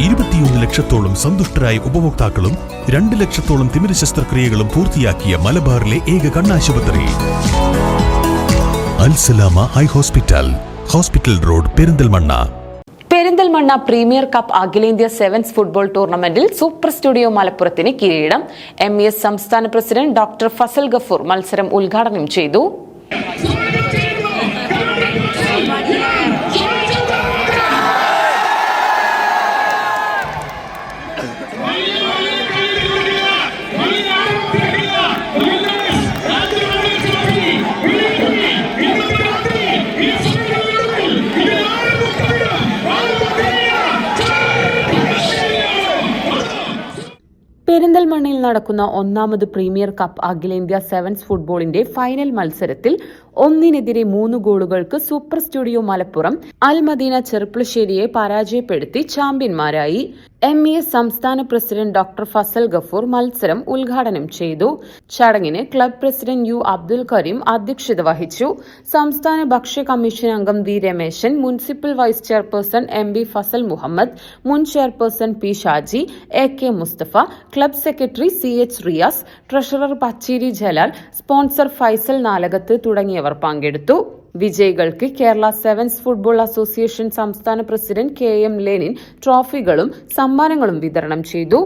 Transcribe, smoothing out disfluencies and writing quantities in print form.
21 ലക്ഷത്തോളം സന്തുഷ്ടരായ ഉപഭോക്താക്കളും 2 ലക്ഷത്തോളം തിമിര ശസ്ത്രക്രിയകളും പൂർത്തിയാക്കിയ മലബാറിലെ ഏക കണ്ണാശുപത്രി Al Salama high hospital, hospital road, Perinthalmanna. Perinthalmanna premier cup അഖിലേന്ത്യാ സെവൻസ് ഫുട്ബോൾ ടൂർണമെന്റിൽ സൂപ്പർ സ്റ്റുഡിയോ മലപ്പുറത്തിന് കിരീടം. MES സംസ്ഥാന പ്രസിഡന്റ് ഡോക്ടർ ഫസൽ ഗഫൂർ മത്സരം ഉദ്ഘാടനം ചെയ്തു. പെരിന്തൽമണ്ണയിൽ നടക്കുന്ന ഒന്നാമത് പ്രീമിയർ കപ്പ് അഖിലേന്ത്യാ സെവൻസ് ഫുട്ബോളിന്റെ ഫൈനൽ മത്സരത്തിൽ 1-3 ഗോളുകൾക്ക് സൂപ്പർ സ്റ്റുഡിയോ മലപ്പുറം അൽ മദീന ചെറുപ്പുളശ്ശേരിയെ പരാജയപ്പെടുത്തി ചാമ്പ്യന്മാരായി. MES സംസ്ഥാന പ്രസിഡന്റ് ഡോക്ടർ ഫസൽ ഗഫൂർ മത്സരം ഉദ്ഘാടനം ചെയ്തു. ചടങ്ങിന് club president U Abdul Kareem അധ്യക്ഷത വഹിച്ചു. സംസ്ഥാന ഭക്ഷ്യ കമ്മീഷൻ അംഗം V Rameshan, municipal vice chairperson MB Fazal Muhammad, മുൻ chairperson P Shaji, AK Musthafa, club secretary CH Riyas, treasurer Pacheri Jalal, sponsor Faisal Nalakath തുടങ്ങിയവർ പങ്കെടുത്തു. വിജയികൾക്ക് കേരള സെവൻസ് ഫുട്ബോൾ അസോസിയേഷൻ സംസ്ഥാന പ്രസിഡന്റ് KM ലെനിൻ ട്രോഫികളും സമ്മാനങ്ങളും വിതരണം ചെയ്തു.